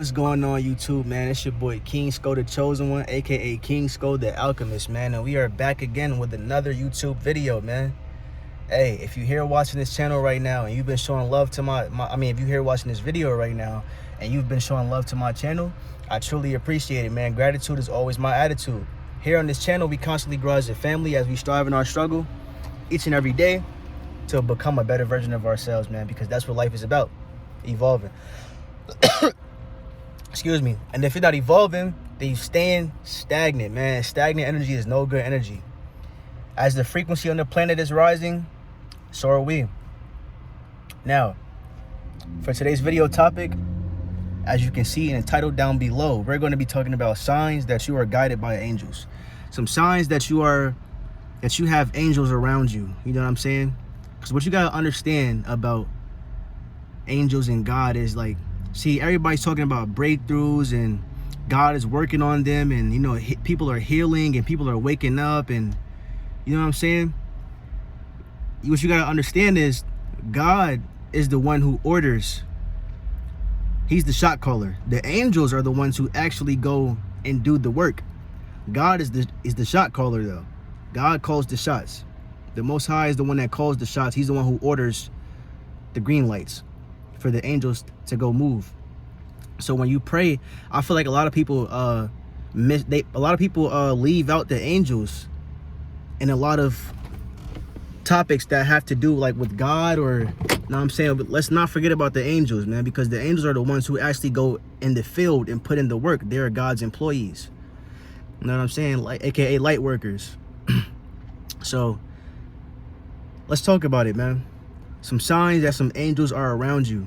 What's going on YouTube, man? It's your boy King Sko, the chosen one, aka King Sko the Alchemist, man, and we are back again with another YouTube video, man. Hey, if you're here watching this channel right now and you've been showing love to if you're here watching this video right now and you've been showing love to my channel, I truly appreciate it, man. Gratitude is always my attitude. Here on this channel, we constantly grow as a family as we strive in our struggle each and every day to become a better version of ourselves, man, because that's what life is about, evolving. Excuse me. And if you're not evolving, then you're staying stagnant, man. Stagnant energy is no good energy. As the frequency on the planet is rising, so are we. Now, for today's video topic, as you can see and entitled down below, we're going to be talking about signs that you are guided by angels. Some signs that you have angels around you. You know what I'm saying? Because what you got to understand about angels and God is like, see, everybody's talking about breakthroughs and God is working on them, and you know, people are healing and people are waking up, and you know what I'm saying? What you got to understand is God is the one who orders. He's the shot caller. The angels are the ones who actually go and do the work. God is the shot caller though. God calls the shots. The Most High is the one that calls the shots. He's the one who orders the green lights for the angels to go move. So when you pray, I feel like a lot of people leave out the angels in a lot of topics that have to do like with God, or you know what I'm saying, but let's not forget about the angels, man, because the angels are the ones who actually go in the field and put in the work. They're God's employees, you know what I'm saying, like aka light workers. So let's talk about it, man. Some signs that some angels are around you,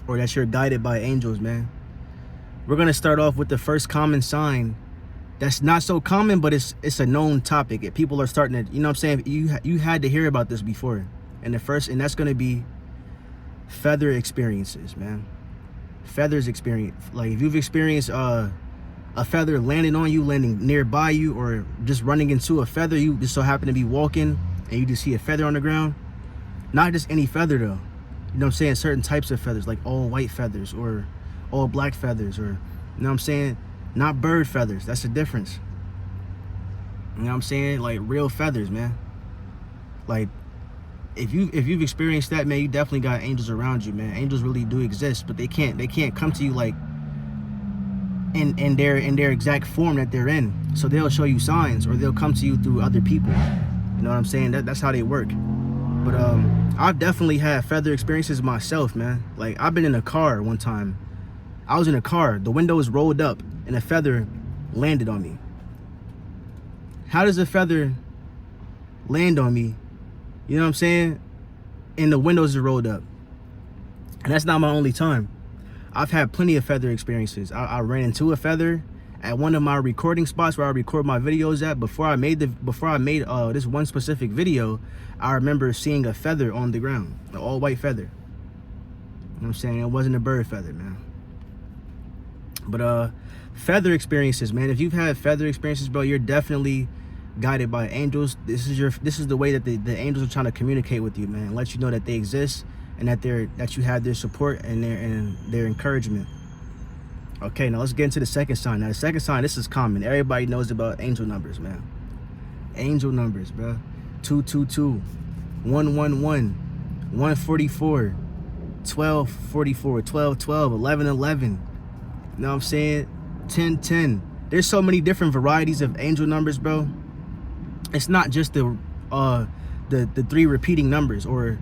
or that you're guided by angels, man. We're gonna start off with the first common sign that's not so common, but it's a known topic. People are starting to, you know what I'm saying, you had to hear about this before. And that's gonna be feather experiences, man. Feathers experience. Like if you've experienced a feather landing on you, landing nearby you, or just running into a feather, you just so happen to be walking and you just see a feather on the ground. Not just any feather though. You know what I'm saying? Certain types of feathers, like all white feathers or all black feathers, or you know what I'm saying? Not bird feathers. That's the difference. You know what I'm saying? Like real feathers, man. Like if you've experienced that, man, you definitely got angels around you, man. Angels really do exist, but they can't come to you like in their exact form that they're in. So they'll show you signs, or they'll come to you through other people. You know what I'm saying? That's how they work. But I've definitely had feather experiences myself, man. Like I've been in a car one time. I was in a car, the window was rolled up, and a feather landed on me. How does a feather land on me? You know what I'm saying? And the windows are rolled up. And that's not my only time. I've had plenty of feather experiences. I ran into a feather at one of my recording spots where I record my videos at. Before I made this one specific video, I remember seeing a feather on the ground, an all white feather. You know what I'm saying? It wasn't a bird feather, man. But feather experiences, man. If you've had feather experiences, bro, you're definitely guided by angels. This is the way that the angels are trying to communicate with you, man. Let you know that they exist and that you have their support and their encouragement. Okay, now let's get into the second sign. Now the second sign, this is common. Everybody knows about angel numbers, man. Angel numbers, bro. 222, 111, 144, 1244, 1212, 1111. You know what I'm saying? 1010. There's so many different varieties of angel numbers, bro. It's not just the three repeating numbers, or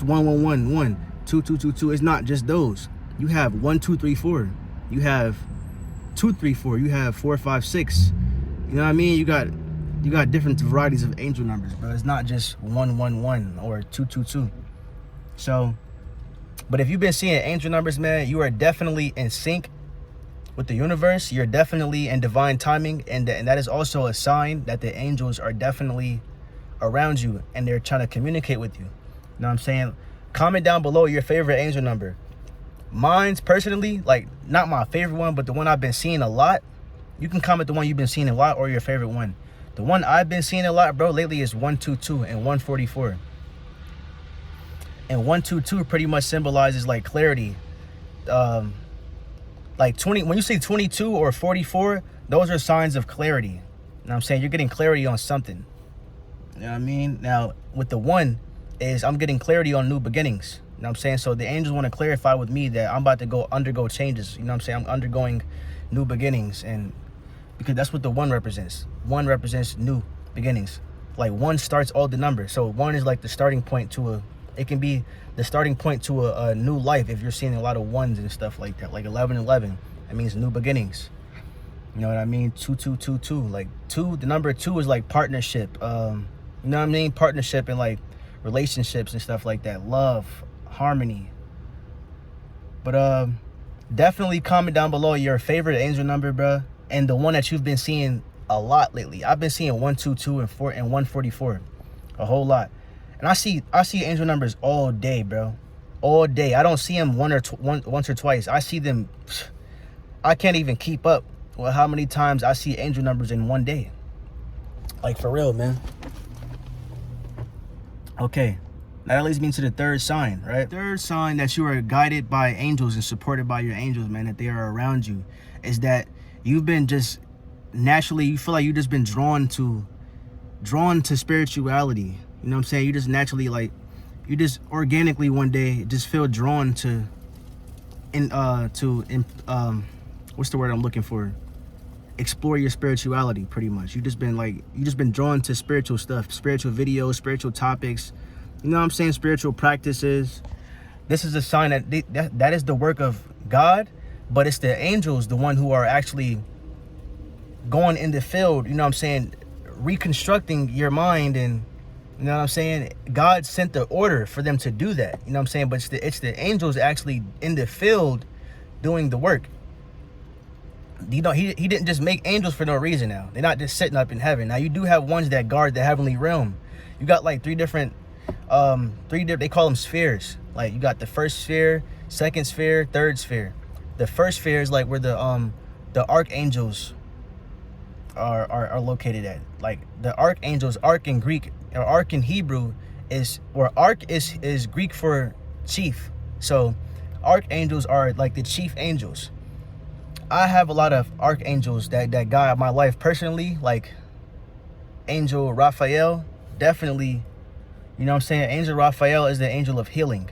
1111, 2222. It's not just those. You have 1234. You have 234. You have 456. You know what I mean? You got different varieties of angel numbers, bro. It's not just 111 or 222. So, but if you've been seeing angel numbers, man, you are definitely in sync with the universe. You're definitely in divine timing, and that is also a sign that the angels are definitely around you and they're trying to communicate with you. You know what I'm saying? Comment down below your favorite angel number. Mine's personally, like, not my favorite one, but the one I've been seeing a lot. You can comment the one you've been seeing a lot, or your favorite one. The one I've been seeing a lot, bro, lately is 122 and 144. And 122 pretty much symbolizes like clarity like 20, when you say 22 or 44, those are signs of clarity. You know what I'm saying? You're getting clarity on something. You know what I mean? Now, with the 1 is I'm getting clarity on new beginnings. You know what I'm saying? So the angels want to clarify with me that I'm about to undergo changes. You know what I'm saying? I'm undergoing new beginnings, and because that's what the 1 represents. 1 represents new beginnings. Like 1 starts all the numbers. So 1 is like the starting point to it can be the starting point to a new life. If you're seeing a lot of 1s and stuff like that, like 1111, that means new beginnings. You know what I mean? 2222, like 2, the number 2 is like partnership. You know what I mean? Partnership and like relationships and stuff like that. Love, harmony. But definitely comment down below your favorite angel number, bruh, and the one that you've been seeing a lot lately. I've been seeing 122 and 144 a whole lot, and I see angel numbers all day, bro, all day. I don't see them once or twice. I see them. I can't even keep up with how many times I see angel numbers in one day. Like, for real, man. Okay, now that leads me to the 3rd sign, right? 3rd sign that you are guided by angels and supported by your angels, man, that they are around you, is that you've been just naturally, you feel like you've just been drawn to spirituality. You know what I'm saying? You just naturally, like, you just organically one day just feel drawn to what's the word I'm looking for? Explore your spirituality, pretty much. You just been drawn to spiritual stuff, spiritual videos, spiritual topics, you know what I'm saying, spiritual practices. This is a sign that is the work of God, but it's the angels, the one who are actually going in the field, you know what I'm saying, reconstructing your mind. And you know what I'm saying, God sent the order for them to do that, you know what I'm saying, but it's the angels actually in the field doing the work. You know, he didn't just make angels for no reason. Now they're not just sitting up in heaven. Now you do have ones that guard the heavenly realm. You got like three different, they call them spheres. Like you got the 1st sphere, 2nd sphere, 3rd sphere. The 1st sphere is like where the archangels are located at. Like the archangels, arch in Greek or arch in Hebrew is, or arch is Greek for chief. So archangels are like the chief angels. I have a lot of archangels that guide my life personally, like Angel Raphael. Definitely, you know what I'm saying, Angel Raphael is the angel of healing.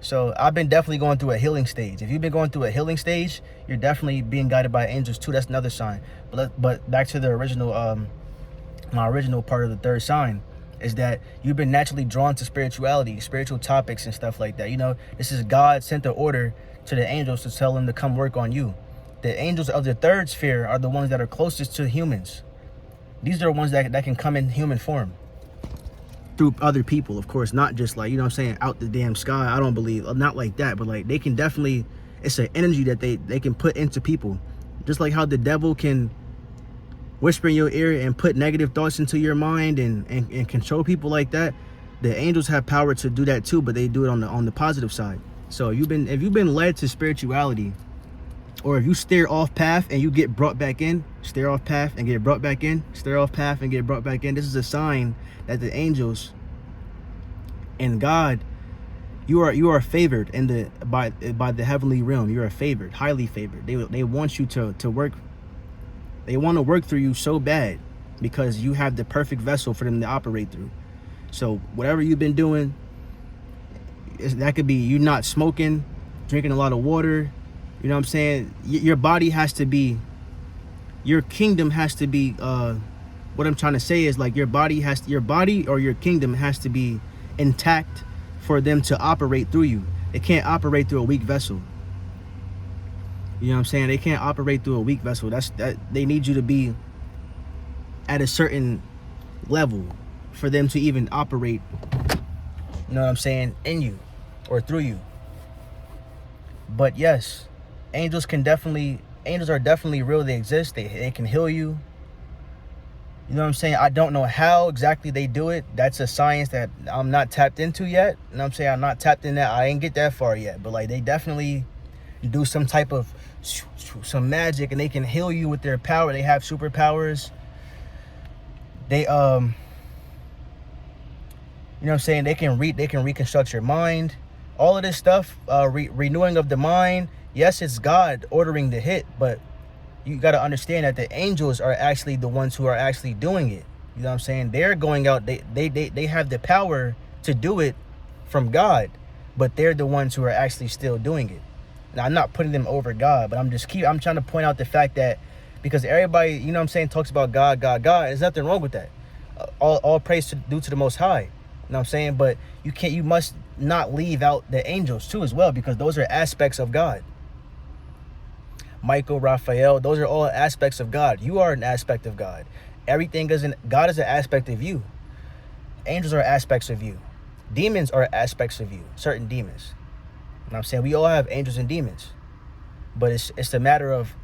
So I've been definitely going through a healing stage. If you've been going through a healing stage, you're definitely being guided by angels too. That's another sign. But back to the original, my original part of the 3rd sign is that you've been naturally drawn to spirituality, spiritual topics and stuff like that. You know, this is God sent the order to the angels to tell them to come work on you. The angels of the 3rd sphere are the ones that are closest to humans. These are the ones that can come in human form through other people, of course, not just like, you know what I'm saying, out the damn sky. I don't believe, not like that, but like they can definitely, it's an energy that they can put into people. Just like how the devil can whisper in your ear and put negative thoughts into your mind and control people like that, the angels have power to do that too, but they do it on the positive side. So if you've been led to spirituality, or if you steer off path and you get brought back in, steer off path and get brought back in, steer off path and get brought back in, this is a sign that the angels and God, you are favored by the heavenly realm. You are favored, highly favored. They want you to work. They want to work through you so bad because you have the perfect vessel for them to operate through. So whatever you've been doing, that could be you not smoking, drinking a lot of water, you know what I'm saying, your body has to be, your kingdom has to be, what I'm trying to say is like your body or your kingdom has to be intact for them to operate through you. They can't operate through a weak vessel. You know what I'm saying? They can't operate through a weak vessel. They need you to be at a certain level for them to even operate, you know what I'm saying, in you or through you. But yes, angels are definitely real. They exist. They can heal you. You know what I'm saying? I don't know how exactly they do it. That's a science that I'm not tapped into yet. You know what I'm saying? I'm not tapped in that. I ain't get that far yet. But like they definitely do some type of some magic and they can heal you with their power. They have superpowers. They you know what I'm saying, they can reconstruct your mind. all of this stuff, renewing of the mind. Yes, it's God ordering the hit, but you got to understand that the angels are actually the ones who are actually doing it. You know what I'm saying? They're going out. They have the power to do it from God, but they're the ones who are actually still doing it. Now, I'm not putting them over God, but I'm trying to point out the fact that, because everybody, you know what I'm saying, talks about God, God, God. There's nothing wrong with that. All praise due to the Most High. You know what I'm saying? But you must not leave out the angels too as well, because those are aspects of God. Michael, Raphael, those are all aspects of God. You are an aspect of God. God is an aspect of you. Angels are aspects of you. Demons are aspects of you. Certain demons. You know what I'm saying? We all have angels and demons. But it's a matter of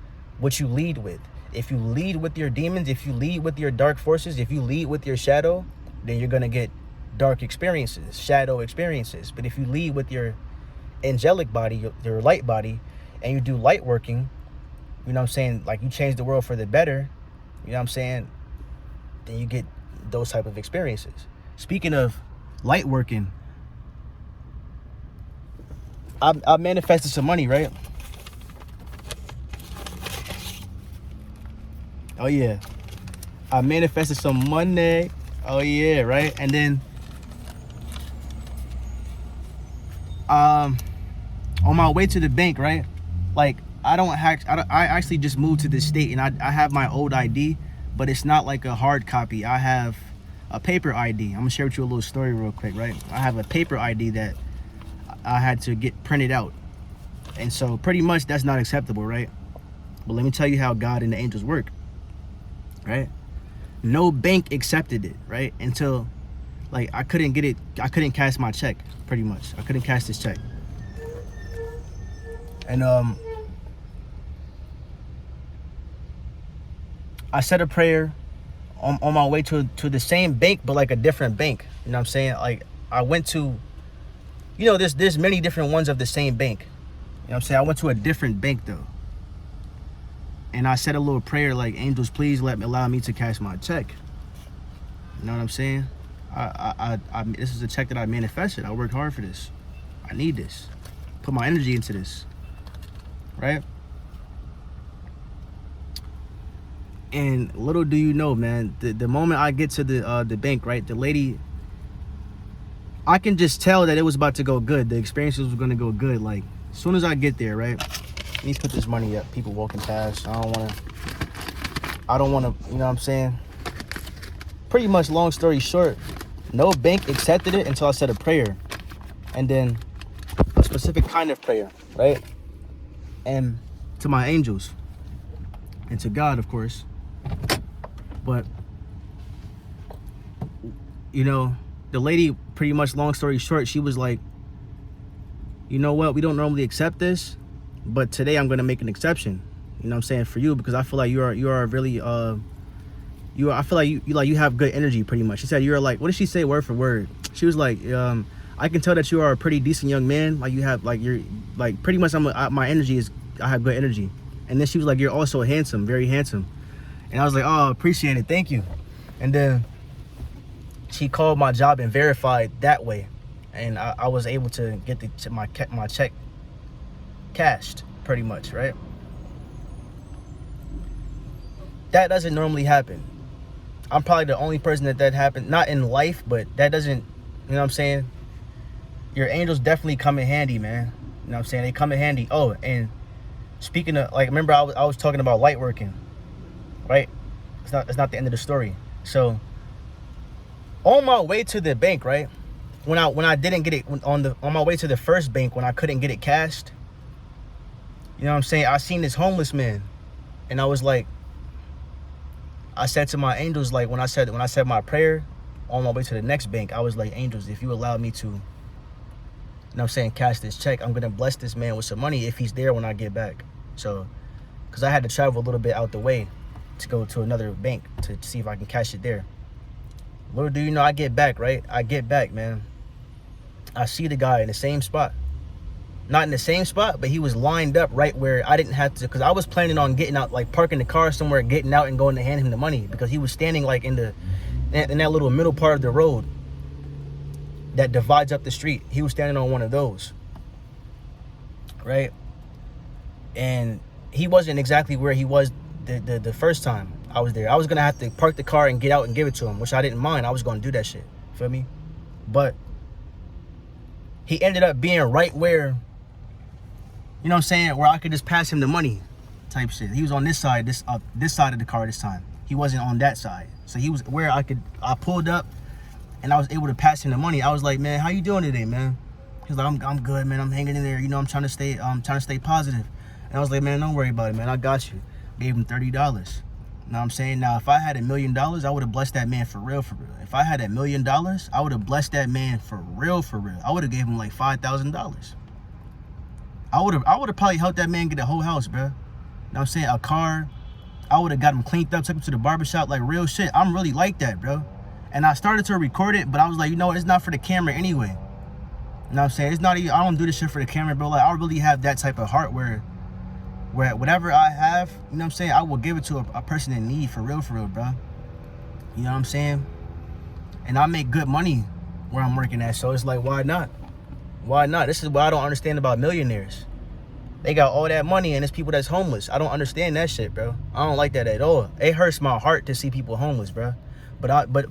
what you lead with. If you lead with your demons, if you lead with your dark forces, if you lead with your shadow, then you're going to get dark experiences, shadow experiences. But if you lead with your angelic body, your light body, and you do light working, you know what I'm saying, like you change the world for the better, you know what I'm saying, then you get those type of experiences. Speaking of light working, I manifested some money, right? Oh yeah, I manifested some money. Oh yeah, right? And then on my way to the bank, right? Like I actually just moved to this state, and I have my old ID, but it's not like a hard copy. I have a paper ID. I'm gonna share with you a little story real quick, right? I have a paper ID that I had to get printed out, and so pretty much that's not acceptable, right? But let me tell you how God and the angels work, right? No bank accepted it, right? Until like I couldn't get it. I couldn't cash my check. Pretty much, I couldn't cash this check, and I said a prayer on my way to the same bank, but like a different bank. You know what I'm saying? Like I went to, you know, there's many different ones of the same bank. You know what I'm saying? I went to a different bank though. And I said a little prayer like, angels, please allow me to cash my check. You know what I'm saying? I this is a check that I manifested. I worked hard for this. I need this. Put my energy into this. Right? And little do you know, man, the moment I get to the bank, right, the lady, I can just tell that it was about to go good. The experiences were going to go good. Like, as soon as I get there, right, let me put this money up. People walking past. I don't want to, you know what I'm saying? Pretty much, long story short, no bank accepted it until I said a prayer. And then a specific kind of prayer, right? And to my angels. And to God, of course. But, you know, the lady, pretty much, long story short, she was like, you know what, we don't normally accept this, but today I'm going to make an exception. You know what I'm saying, for you, because I feel like you are really I feel like you have good energy, pretty much. She said you're like, what did she say word for word? She was like, I can tell that you are a pretty decent young man. Like, you have, like, you're like, pretty much my energy is, I have good energy. And then she was like, you're also handsome, very handsome. And I was like, oh, appreciate it, thank you. And then she called my job and verified that way, and I was able to get my check cashed, pretty much, right? That doesn't normally happen. I'm probably the only person that happened, not in life, but that doesn't, you know what I'm saying? Your angels definitely come in handy, man. You know what I'm saying? They come in handy. Oh, and speaking of, like, remember I was talking about light working, right? It's not the end of the story. So on my way to the bank, right, when I didn't get it on my way to the first bank, when I couldn't get it cashed, you know what I'm saying, I seen this homeless man, and I was like, I said to my angels, like, when I said my prayer on my way to the next bank, I was like, angels, if you allow me to, you know what I'm saying, cash this check, I'm gonna bless this man with some money if he's there when I get back. So, because I had to travel a little bit out the way to go to another bank to see if I can cash it there. Little do you know, I get back, right? I get back, man. I see the guy in the same spot. Not in the same spot, but he was lined up right where I didn't have to, because I was planning on getting out, like parking the car somewhere, getting out and going to hand him the money, because he was standing like in that little middle part of the road that divides up the street. He was standing on one of those. right? And he wasn't exactly where he was the first time I was there. I was gonna have to park the car and get out and give it to him, which I didn't mind. I was gonna do that shit, feel me? But he ended up being right where, you know what I'm saying, where I could just pass him the money type shit. He was on this side, this side of the car this time. He wasn't on that side. So he was where I pulled up and I was able to pass him the money. I was like, man, how you doing today, man? He's like, I'm good, man. I'm hanging in there. You know, I'm trying to stay positive. And I was like, man, don't worry about it, man. I got you. Gave him $30. You know what I'm saying? Now, if I had $1 million, I would have blessed that man for real, for real. If I had $1 million, I would have blessed that man for real, for real. I would have gave him like $5,000. I would have probably helped that man get a whole house, bro. You know what I'm saying? A car. I would have got him cleaned up, took him to the barbershop, like real shit. I'm really like that, bro. And I started to record it, but I was like, you know what? It's not for the camera anyway. You know what I'm saying? It's not even, I don't do this shit for the camera, bro. Like, I really have that type of heart where whatever I have, you know what I'm saying, I will give it to a person in need, for real, bro. You know what I'm saying? And I make good money where I'm working at, so it's like, why not? Why not? This is what I don't understand about millionaires. They got all that money and it's people that's homeless. I don't understand that shit, bro. I don't like that at all. It hurts my heart to see people homeless, bro. But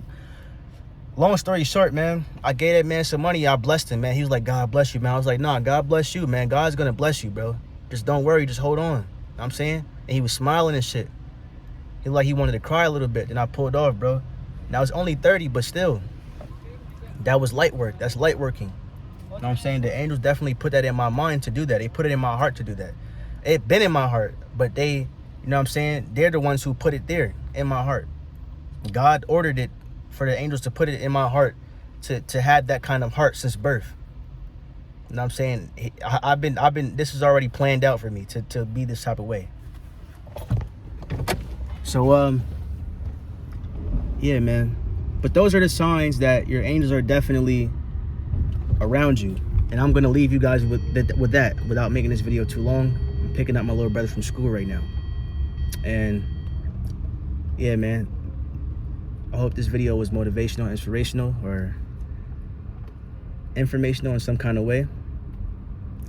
long story short, man, I gave that man some money. I blessed him, man. He was like, God bless you, man. I was like, nah, God bless you, man. God's gonna bless you, bro. Just don't worry. Just hold on. You know what I'm saying? And he was smiling and shit. He like he wanted to cry a little bit. Then I pulled off, bro. Now it's only 30, but still, that was light work. That's light working. You know what I'm saying? The angels definitely put that in my mind to do that. They put it in my heart to do that. It been in my heart, but they, you know what I'm saying? They're the ones who put it there in my heart. God ordered it for the angels to put it in my heart to have that kind of heart since birth. You know what I'm saying? I've been, this is already planned out for me to be this type of way. So, yeah, man. But those are the signs that your angels are definitely around you. And I'm gonna leave you guys with that without making this video too long. I'm picking up my little brother from school right now. And yeah, man, I hope this video was motivational, inspirational, or informational in some kind of way.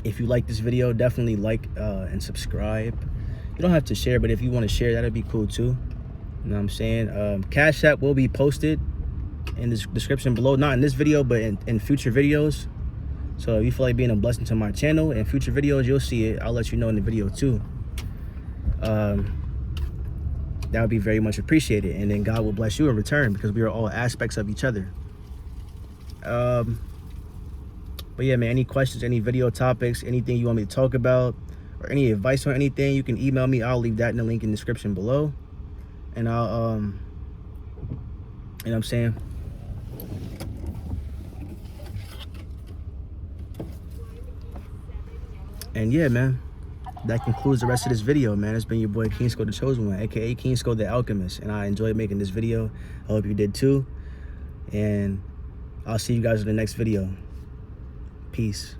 If you like this video, definitely like and subscribe. You don't have to share, but if you want to share, that'd be cool too. You know what I'm saying? Cash App will be posted in the description below, not in this video, but in future videos. So if you feel like being a blessing to my channel and future videos, you'll see it. I'll let you know in the video too. That would be very much appreciated, and then God will bless you in return, because we are all aspects of each other. But yeah, man, any questions, any video topics, anything you want me to talk about, or any advice on anything, you can email me. I'll leave that in the link in the description below. And I'll you know what I'm saying? And yeah, man, that concludes the rest of this video, man. It's been your boy Kingsko the Chosen One, aka Kingsko the Alchemist, and I enjoyed making this video. I hope you did too. And I'll see you guys in the next video. Peace.